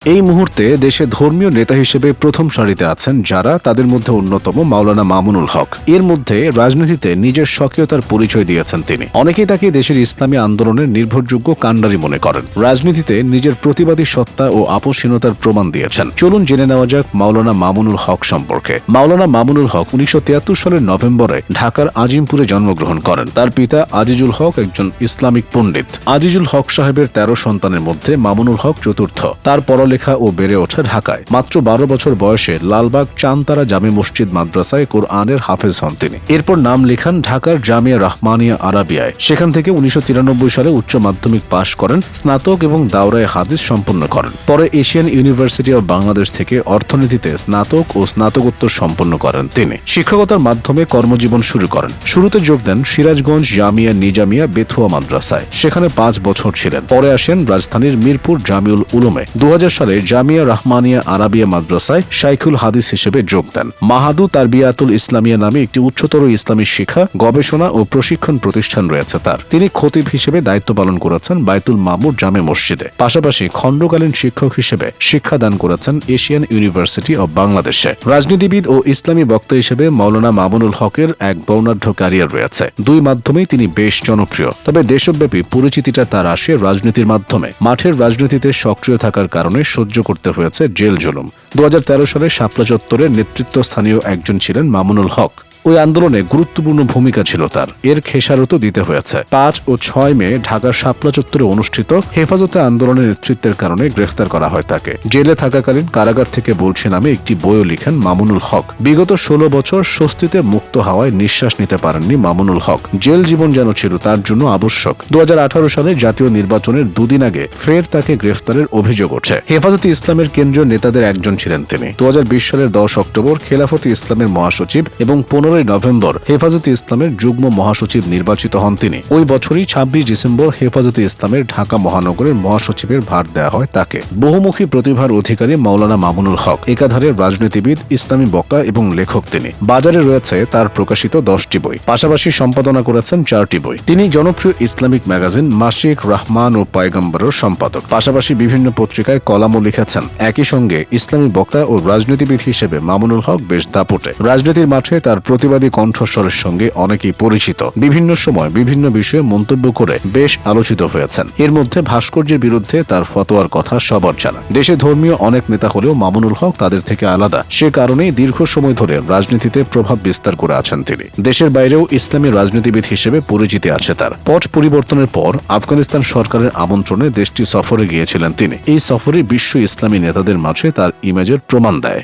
এই মুহূর্তে দেশে ধর্মীয় নেতা হিসেবে প্রথম সারিতে আছেন যারা, তাদের মধ্যে অন্যতম মাওলানা মামুনুল হক। এর মধ্যে রাজনীতিতে নিজের স্বকীয়তার পরিচয় দিয়েছেন তিনি। অনেকেই তাকে দেশের ইসলামী আন্দোলনের নির্ভরযোগ্য কাণ্ডারি মনে করেন। রাজনীতিতে নিজের প্রতিবাদী সত্তা ও আপোষহীনতার প্রমাণ দিয়েছেন। চলুন জেনে নেওয়া যাক মাওলানা মামুনুল হক সম্পর্কে। মাওলানা মামুনুল হক 1973 সালের নভেম্বরে ঢাকার আজিমপুরে জন্মগ্রহণ করেন। তার পিতা আজিজুল হক একজন ইসলামিক পণ্ডিত। আজিজুল হক সাহেবের 13 সন্তানের মধ্যে মামুনুল হক চতুর্থ। তার লেখা ও বেড়ে ওঠা ঢাকায়। মাত্র 12 বছর বয়সে লালবাগ চানতারা জামে মসজিদ মাদ্রাসায় কোরআনের হাফেজ হন তিনি। এরপর নাম লেখান ঢাকার জামিয়া রাহমানিয়া আরাবিয়ায়। সেখান থেকে 1993 সালে উচ্চ মাধ্যমিক পাশ করেন, স্নাতক এবং দাওরায়ে হাদিস সম্পন্ন করেন। পরে এশিয়ান ইউনিভার্সিটি অব বাংলাদেশ থেকে অর্থনীতিতে স্নাতক ও স্নাতকোত্তর সম্পন্ন করেন তিনি। শিক্ষকতার মাধ্যমে কর্মজীবন শুরু করেন। শুরুতে যোগ দেন সিরাজগঞ্জ জামিয়া নিজামিয়া বেথুয়া মাদ্রাসায়। সেখানে 5 বছর ছিলেন। পরে আসেন রাজধানীর মিরপুর জামিউল উলুমে। 2000 সালে জামিয়া রাহমানিয়া আরাবিয়া মাদ্রাসায় শাইখুল হাদিস হিসেবে যোগ দেন। মাহাদু তারবিয়াতুল ইসলামিয়া নামে একটি উচ্চতর ইসলামী শিক্ষা, গবেষণা ও প্রশিক্ষণ প্রতিষ্ঠান রয়েছে তার। তিনি খতিব হিসেবে দায়িত্ব পালন করেছেন বাইতুল মামুর জামে মসজিদে। পাশাপাশি খণ্ডকালীন শিক্ষক হিসেবে শিক্ষাদান করেছেন এশিয়ান ইউনিভার্সিটি অব বাংলাদেশে। রাজনীতিবিদ ও ইসলামী বক্তা হিসেবে মাওলানা মামুনুল হকের এক বর্ণাঢ্য ক্যারিয়ার রয়েছে। দুই মাধ্যমেই তিনি বেশ জনপ্রিয়। তবে দেশব্যাপী পরিচিতিটা তার আসে রাজনীতির মাধ্যমে। মাঠের রাজনীতিতে সক্রিয় থাকার কারণে সহ্য করতে হয়েছে জেল জুলুম। 2013 সালে শাপলা চত্বরে নেতৃত্বস্থানীয় একজন ছিলেন মামুনুল হক। ওই আন্দোলনে গুরুত্বপূর্ণ ভূমিকা ছিল তার। এর খেসারতও দিতে হয়েছে। 5 ও 6 মে ঢাকার শাপলা চত্বরে অনুষ্ঠিত হেফাজতে আন্দোলনের নেতৃত্বের কারণে গ্রেফতার করা হয় তাকে। জেলে থাকাকালীন কারাগার থেকে বলছে নামে একটি বইও লিখেন মামুনুল হক। বিগত 16 বছর স্বস্তিতে মুক্ত হাওয়ায় নিঃশ্বাস নিতে পারেননি মামুনুল হক। জেল জীবন যেন ছিল তার জন্য আবশ্যক। 2018 সালে জাতীয় নির্বাচনের দুদিন আগে ফের তাকে গ্রেফতারের অভিযোগ ওঠে। হেফাজতে ইসলামের কেন্দ্রীয় নেতাদের একজন ছিলেন তিনি। 2020 সালের 10 অক্টোবর খেলাফতে ইসলামের মহাসচিব এবং 15 নভেম্বর হেফাজতে ইসলামের যুগ্ম মহাসচিব নির্বাচিত হন তিনি। ওই বছরই 26 ডিসেম্বর হেফাজতে ইসলামের ঢাকা মহানগরের মহাসচিবের ভার দেওয়া হয় তাকে। বহুমুখী প্রতিভার অধিকারী মাওলানা মামুনুল হক একাধারে রাজনীতিবিদ, ইসলামী বক্তা এবং লেখক তিনি। বাজারে রয়েছে তার প্রকাশিত 10টি বই। পাশাপাশি সম্পাদনা করেছেন 4টি বই। তিনি জনপ্রিয় ইসলামিক ম্যাগাজিন মাসিক রহমান ও পয়গম্বরের সম্পাদক। পাশাপাশি বিভিন্ন পত্রিকায় কলামও লিখেছেন। একই সঙ্গে ইসলামী বক্তা ও রাজনীতিবিদ হিসেবে মামুনুল হক বেশ দাপুটে। রাজনীতির মাঠে তার প্রতিবাদী কণ্ঠস্বরের সঙ্গে অনেকেই পরিচিত। বিভিন্ন সময় বিভিন্ন বিষয়ে মন্তব্য করে বেশ আলোচিত হয়েছেন। এর মধ্যে ভাস্কর্যের বিরুদ্ধে তার ফতোয়ার কথা সবার জানা। দেশে ধর্মীয় অনেক নেতা হলেও মামুনুল হক তাদের থেকে আলাদা। সে কারণেই দীর্ঘ সময় ধরে রাজনীতিতে প্রভাব বিস্তার করে আছেন তিনি। দেশের বাইরেও ইসলামী রাজনীতিবিদ হিসেবে পরিচিতি আছে তার। পট পরিবর্তনের পর আফগানিস্তান সরকারের আমন্ত্রণে দেশটি সফরে গিয়েছিলেন তিনি। এই সফরে বিশ্ব ইসলামী নেতাদের মাঝে তার ইমেজের প্রমাণ দেয়।